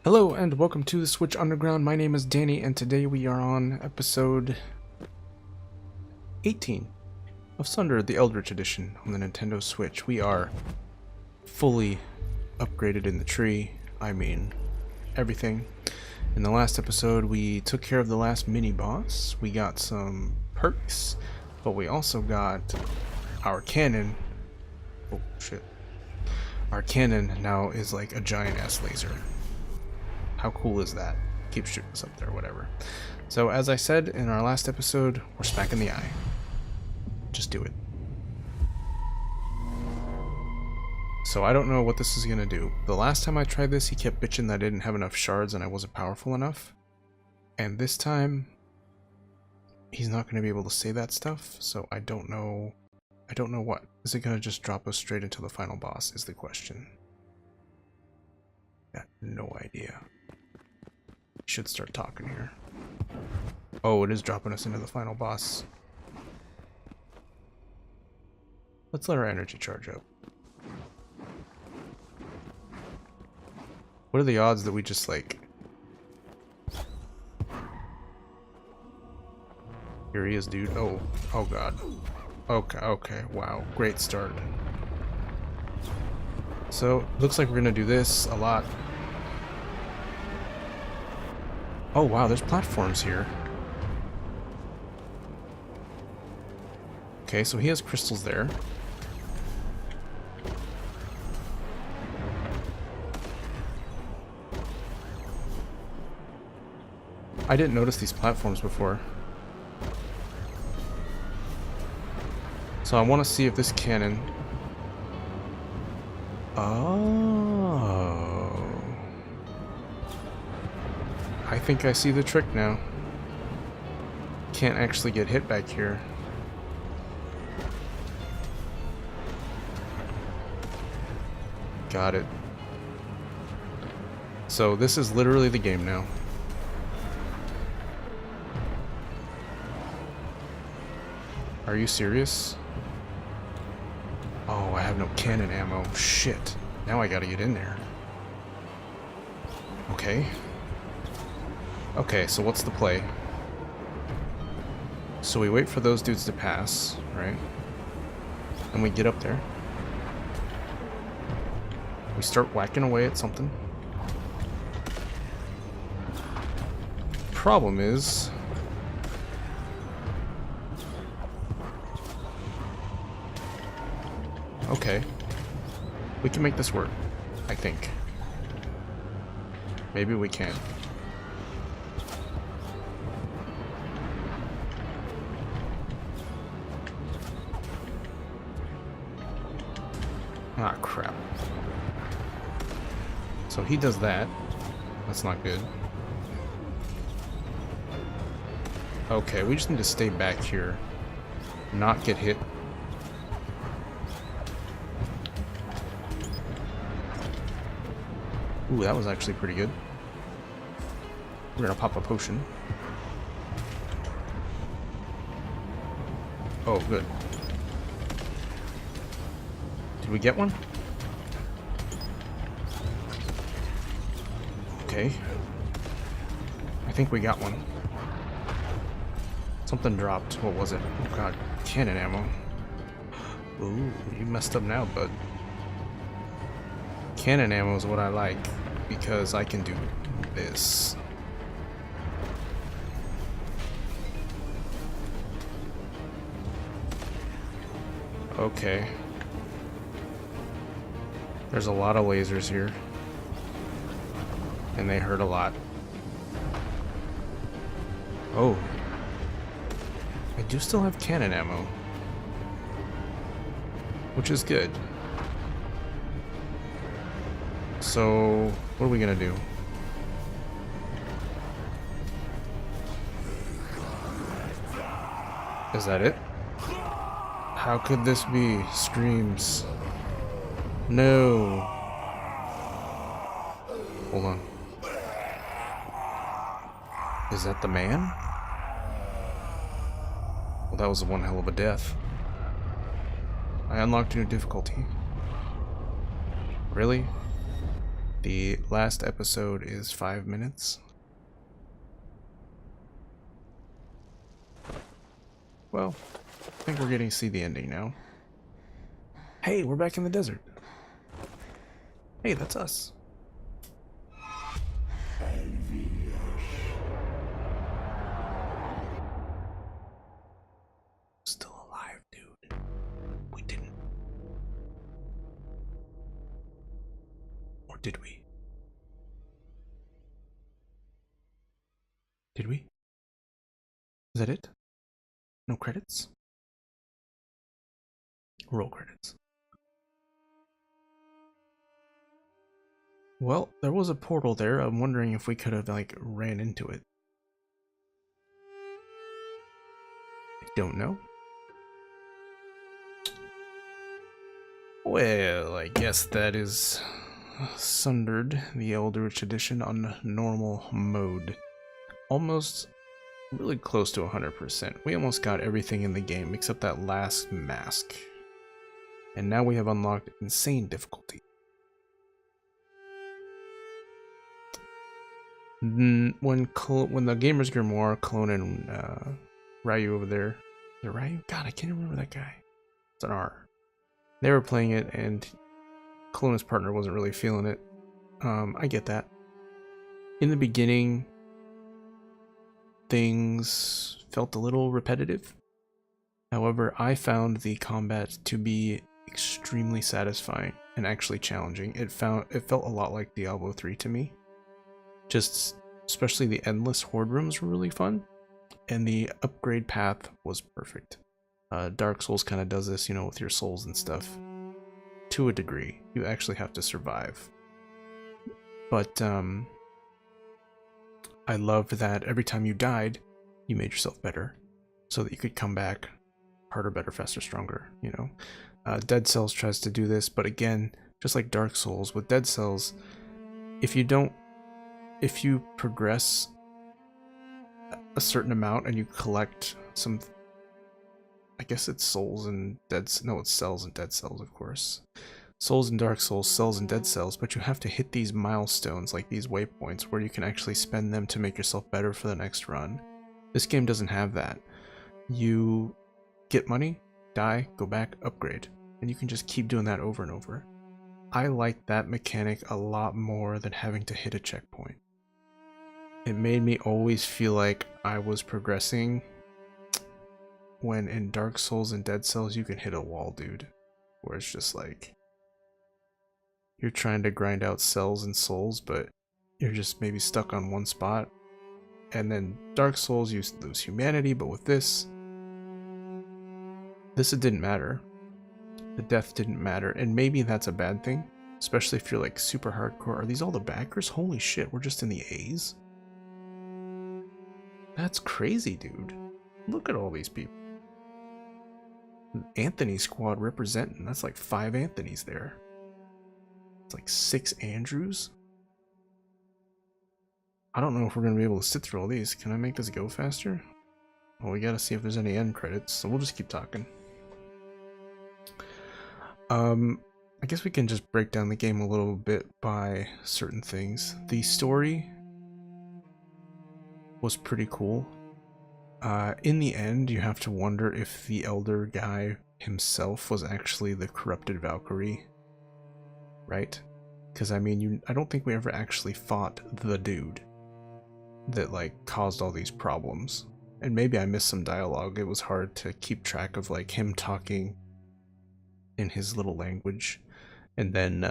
Hello and welcome to the Switch Underground. My name is Danny and today we are on episode 18 of Sundered, the Eldritch Edition on the Nintendo Switch. We are fully upgraded in the tree. I mean, everything. In the last episode we took care of the last mini-boss. We got some perks, but we also got our cannon. Oh shit. Our cannon now is like a giant-ass laser. How cool is that? Keep shooting us up there, whatever. So, as I said in our last episode, we're smacking the eye. Just do it. So, I don't know what this is gonna do. The last time I tried this, he kept bitching that I didn't have enough shards and I wasn't powerful enough. And this time, he's not gonna be able to say that stuff, so I don't know. I don't know what. Is it gonna just drop us straight into the final boss, is the question. Got no idea. Should start talking here. Oh, it is dropping us into the final boss. Let's let our energy charge up. What are the odds that we just like... Here he is, dude. Oh god. Okay, wow. Great start. So, looks like we're gonna do this a lot. Oh wow, there's platforms here. Okay, so he has crystals there. I didn't notice these platforms before. So I want to see if this cannon... Oh... I think I see the trick now. Can't actually get hit back here. Got it. So this is literally the game now. Are you serious? Oh, I have no cannon ammo. Shit. Now I gotta get in there. Okay. Okay, so what's the play? So we wait for those dudes to pass, right? And we get up there. We start whacking away at something. Problem is... Okay. We can make this work, I think. Maybe we can. Ah, crap. So he does that. That's not good. Okay, we just need to stay back here. Not get hit. Ooh, that was actually pretty good. We're gonna pop a potion. Oh, good. Did we get one? Okay. I think we got one. Something dropped. What was it? Oh god, cannon ammo. Ooh, you messed up now, bud. Cannon ammo is what I like, because I can do this. Okay. There's a lot of lasers here. And they hurt a lot. Oh. I do still have cannon ammo. Which is good. So, what are we gonna do? Is that it? How could this be? Screams. No. Hold on. Is that the man? Well, that was one hell of a death. I unlocked a new difficulty. Really? The last episode is 5 minutes. Well, I think we're getting to see the ending now. Hey, we're back in the desert. Hey, that's us. Still alive, dude. We didn't. Or did we? Did we? Is that it? No credits? Roll credits. Well, there was a portal there. I'm wondering if we could have, like, ran into it. I don't know. Well, I guess that is Sundered, the Eldritch Edition on normal mode. Almost really close to 100%. We almost got everything in the game except that last mask. And now we have unlocked insane difficulty. When the Gamer's Grimoire, Clone, and Ryu over there, is it Ryu? God, I can't remember that guy. It's an R. They were playing it, and Clone's partner wasn't really feeling it. I get that. In the beginning, things felt a little repetitive. However, I found the combat to be extremely satisfying and actually challenging. It felt a lot like Diablo 3 to me. Just especially the endless horde rooms were really fun, and the upgrade path was perfect. Dark Souls kind of does this, you know, with your souls and stuff. To a degree, you actually have to survive. But I loved that every time you died, you made yourself better, so that you could come back harder, better, faster, stronger. You know, Dead Cells tries to do this, but again, just like Dark Souls, with Dead Cells, if you progress a certain amount and you collect some, I guess it's souls and it's cells and Dead Cells, of course. Souls in Dark Souls, cells and Dead Cells, but you have to hit these milestones, like these waypoints, where you can actually spend them to make yourself better for the next run. This game doesn't have that. You get money, die, go back, upgrade, and you can just keep doing that over and over. I like that mechanic a lot more than having to hit a checkpoint. It made me always feel like I was progressing, when in Dark Souls and Dead Cells you can hit a wall, dude, where it's just like you're trying to grind out cells and souls, but you're just maybe stuck on one spot. And then Dark Souls, you lose humanity, but with this it didn't matter. The death didn't matter, and maybe that's a bad thing, especially if you're like super hardcore. Are these all the backers? Holy shit, we're just in the A's? That's crazy, dude. Look at all these people. Anthony squad representing. That's like 5 Anthonys there. It's like 6 Andrews. I don't know if we're going to be able to sit through all these. Can I make this go faster? Well, we got to see if there's any end credits, so we'll just keep talking. I guess we can just break down the game a little bit by certain things. The story was pretty cool. In the end, you have to wonder if the elder guy himself was actually the corrupted Valkyrie, right? Because I mean, I don't think we ever actually fought the dude that like caused all these problems. And maybe I missed some dialogue. It was hard to keep track of like him talking in his little language and then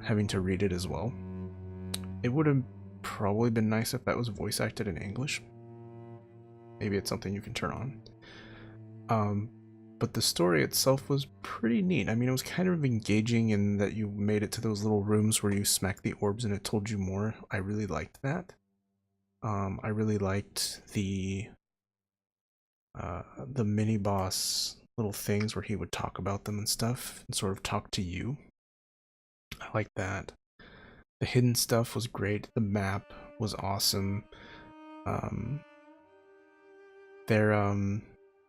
having to read it as well. It would have probably been nice if that was voice acted in English. Maybe it's something you can turn on. But the story itself was pretty neat. I mean, it was kind of engaging in that you made it to those little rooms where you smacked the orbs and it told you more. I really liked that. I really liked the mini boss little things where he would talk about them and stuff and sort of talk to you. I like that. The hidden stuff was great. The map was awesome.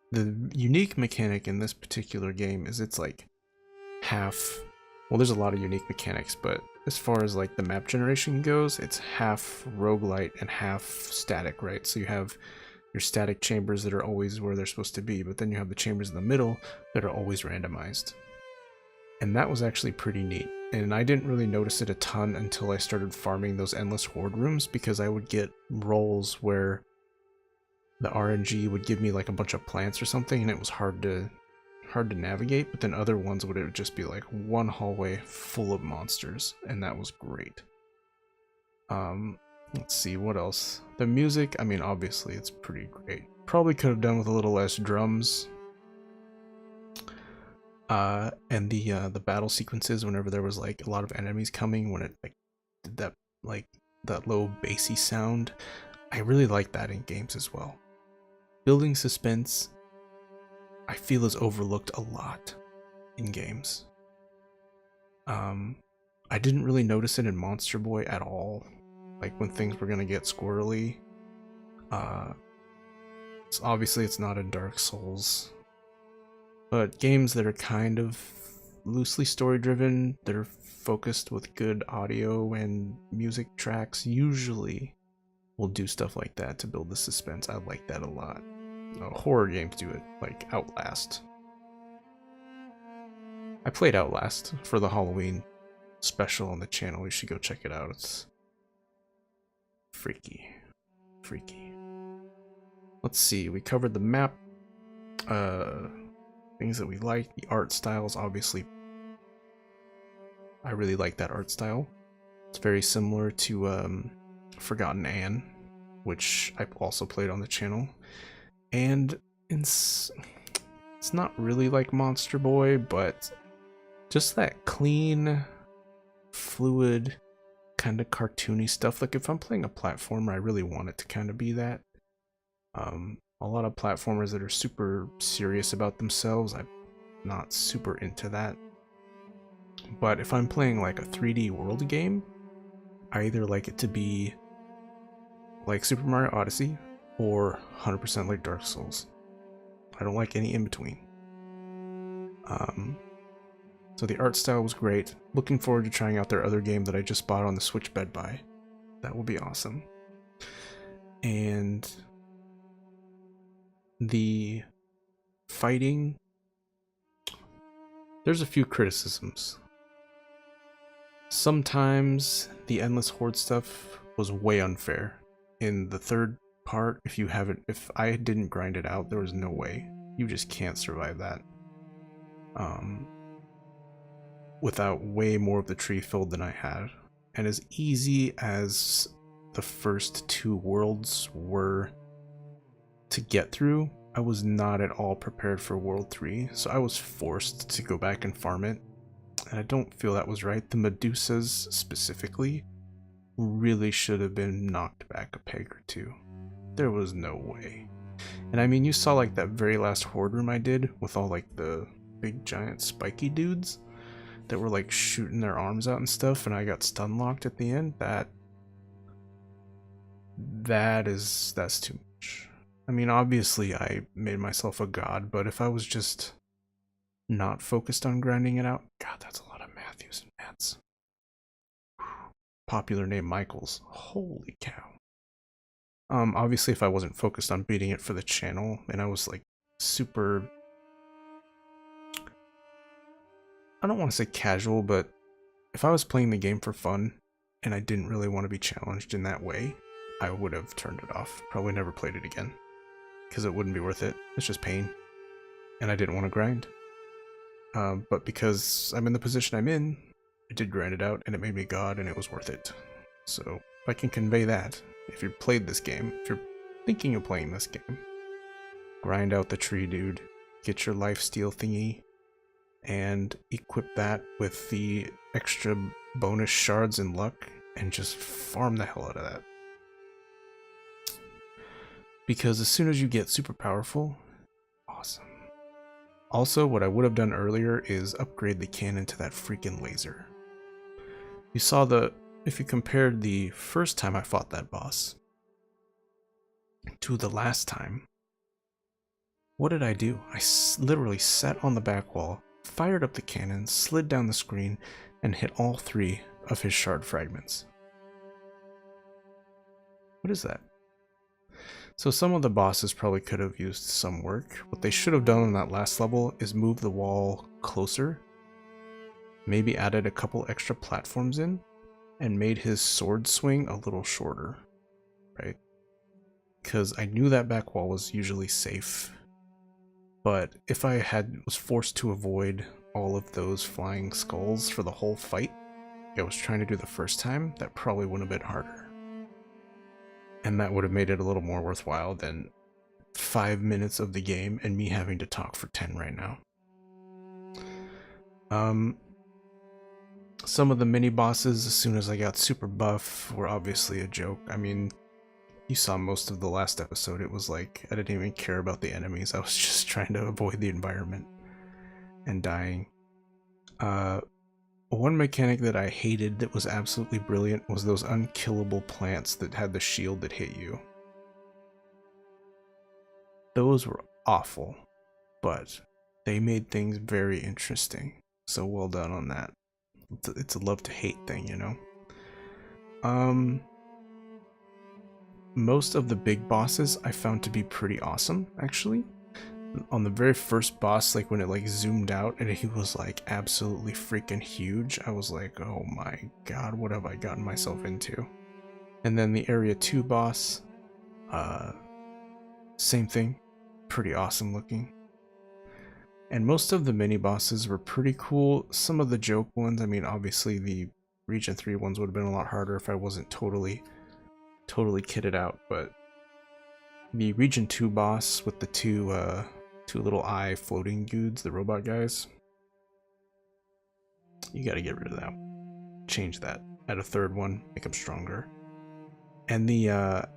The unique mechanic in this particular game is it's like half, well, there's a lot of unique mechanics, but as far as like the map generation goes, it's half roguelite and half static, right? So you have your static chambers that are always where they're supposed to be, but then you have the chambers in the middle that are always randomized. And that was actually pretty neat. And I didn't really notice it a ton until I started farming those endless horde rooms, because I would get rolls where the RNG would give me like a bunch of plants or something, and it was hard to navigate, but then other ones would just be like one hallway full of monsters, and that was great. Let's see, what else? The music, I mean, obviously it's pretty great. Probably could have done with a little less drums. And the battle sequences, whenever there was like a lot of enemies coming, when it like did that like that low bassy sound, I really like that in games as well. Building suspense, I feel, is overlooked a lot in games. I didn't really notice it in Monster Boy at all, like when things were gonna get squirrely. Obviously it's not in Dark Souls, but games that are kind of loosely story driven, that are focused with good audio and music tracks, usually will do stuff like that to build the suspense. I like that a lot. Horror games do it, like Outlast. I played Outlast for the Halloween special on the channel. You should go check it out. It's freaky. Freaky. Let's see, we covered the map. Things that we like. The art styles, obviously. I really like that art style. It's very similar to Forgotten Anne, which I also played on the channel. And it's not really like Monster Boy, but just that clean, fluid, kind of cartoony stuff. Like if I'm playing a platformer, I really want it to kind of be that. A lot of platformers that are super serious about themselves, I'm not super into that. But if I'm playing like a 3D world game, I either like it to be like Super Mario Odyssey or 100% like Dark Souls. I don't like any in between. So the art style was great. Looking forward to trying out their other game that I just bought on the switchbedbuy. That will be awesome. And the fighting, there's a few criticisms. Sometimes the endless horde stuff was way unfair. In the third part, if I didn't grind it out, there was no way. You just can't survive that. Without way more of the tree filled than I had. And as easy as the first two worlds were to get through, I was not at all prepared for World 3, so I was forced to go back and farm it. And I don't feel that was right. The Medusas, specifically, really should have been knocked back a peg or two. There was no way. And I mean, you saw like that very last horde room I did with all like the big giant spiky dudes that were like shooting their arms out and stuff, and I got stun locked at the end. That's too much. I mean, obviously I made myself a god, but if I was just not focused on grinding it out, God, that's a lot of Matthews and Mats. Popular name Michaels. Holy cow. Obviously if I wasn't focused on beating it for the channel, and I was like super, I don't want to say casual, but if I was playing the game for fun and I didn't really want to be challenged in that way, I would have turned it off. Probably never played it again, because it wouldn't be worth it. It's just pain, and I didn't want to grind. But because I'm in the position I'm in, I did grind it out, and it made me god, and it was worth it. So if I can convey that, if you've played this game, if you're thinking of playing this game, grind out the tree dude, get your lifesteal thingy, and equip that with the extra bonus shards and luck, and just farm the hell out of that. Because as soon as you get super powerful, awesome. Also, what I would have done earlier is upgrade the cannon to that freaking laser. You saw if you compared the first time I fought that boss to the last time, what did I do? I literally sat on the back wall, fired up the cannon, slid down the screen, and hit all three of his shard fragments. What is that? So some of the bosses probably could have used some work. What they should have done on that last level is move the wall closer, maybe added a couple extra platforms in, and made his sword swing a little shorter, right? Because I knew that back wall was usually safe, but if I was forced to avoid all of those flying skulls for the whole fight I was trying to do the first time, that probably would have been harder. And that would have made it a little more worthwhile than 5 minutes of the game and me having to talk for 10 right now. Some of the mini bosses, as soon as I got super buff, were obviously a joke. I mean, you saw most of the last episode. It was like, I didn't even care about the enemies. I was just trying to avoid the environment and dying. One mechanic that I hated that was absolutely brilliant was those unkillable plants that had the shield that hit you. Those were awful, but they made things very interesting. So well done on that. It's a love to hate thing, you know? Most of the big bosses I found to be pretty awesome, actually. On the very first boss, like when it like zoomed out and he was like absolutely freaking huge, I was like, oh my god, what have I gotten myself into? And then the area 2 boss, same thing, pretty awesome looking. And most of the mini bosses were pretty cool. Some of the joke ones, I mean, obviously the region 3 ones would have been a lot harder if I wasn't totally kitted out, but the region 2 boss with the two little eye floating dudes, the robot guys, you gotta get rid of that. Change that. Add a third one, make them stronger. And the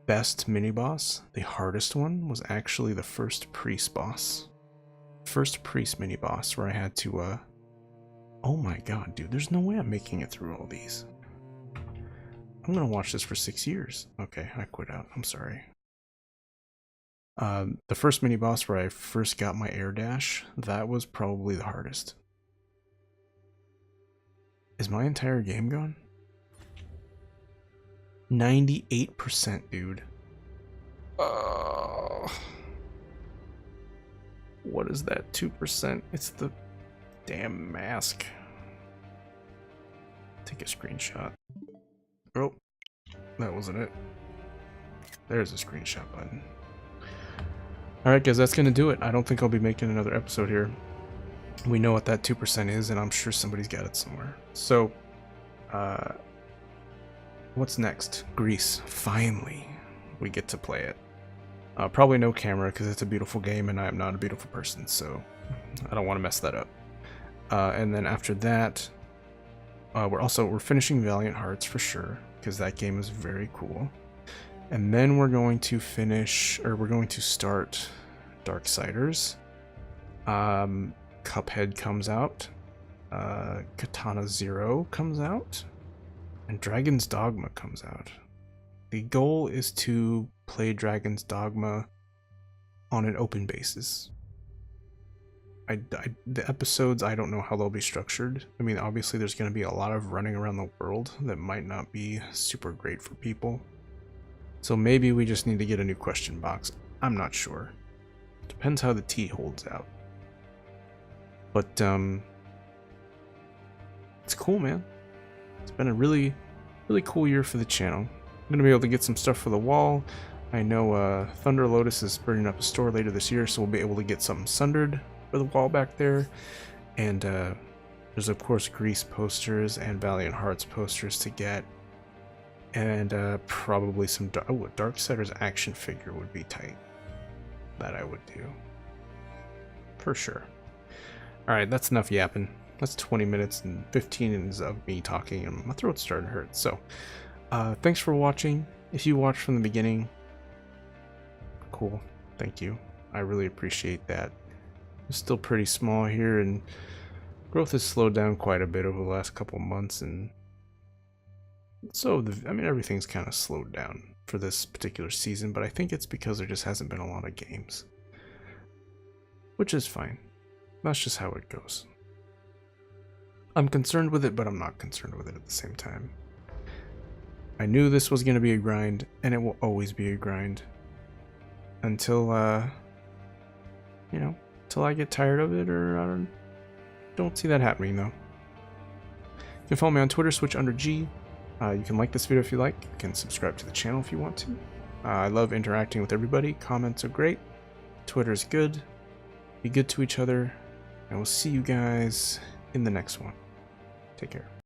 best mini boss, the hardest one, was actually the first priest boss. First priest mini boss, where I had to oh my god, dude, there's no way I'm making it through all these. I'm gonna watch this for 6 years. Okay, I quit out. I'm sorry. The first mini boss where I first got my air dash, that was probably the hardest. Is my entire game gone? 98%, dude. What is that 2%? It's the damn mask. Take a screenshot. Oh, that wasn't it. There's a screenshot button. Alright guys, that's gonna do it. I don't think I'll be making another episode here. We know what that 2% is, and I'm sure somebody's got it somewhere. So, what's next? Greece. Finally, we get to play it. Probably no camera, because it's a beautiful game, and I am not a beautiful person, so I don't want to mess that up. And then after that, we're finishing Valiant Hearts for sure, because that game is very cool. And then we're going to start Darksiders. Cuphead comes out. Katana Zero comes out. And Dragon's Dogma comes out. The goal is to play Dragon's Dogma on an open basis. The episodes, I don't know how they'll be structured. I mean, obviously there's going to be a lot of running around the world that might not be super great for people. So maybe we just need to get a new question box. I'm not sure. Depends how the tea holds out. But, it's cool, man. It's been a really, really cool year for the channel. I'm going to be able to get some stuff for the wall. I know Thunder Lotus is burning up a store later this year, so we'll be able to get something sundered for the wall back there. And there's, of course, Grease posters and Valiant Hearts posters to get. And probably some Darksiders action figure would be tight. That I would do. For sure. Alright, that's enough yapping. That's 20 minutes and 15 minutes of me talking, and my throat's starting to hurt. So, thanks for watching. If you watched from the beginning, cool. Thank you. I really appreciate that. I'm still pretty small here, and growth has slowed down quite a bit over the last couple months, and so, I mean, everything's kind of slowed down for this particular season, but I think it's because there just hasn't been a lot of games. Which is fine. That's just how it goes. I'm concerned with it, but I'm not concerned with it at the same time. I knew this was going to be a grind, and it will always be a grind. Until, you know, till I get tired of it, or I don't see that happening, though. You can follow me on Twitter, switchunderg. You can like this video if you like. You can subscribe to the channel if you want to. I love interacting with everybody. Comments are great. Twitter's good. Be good to each other. And we'll see you guys in the next one. Take care.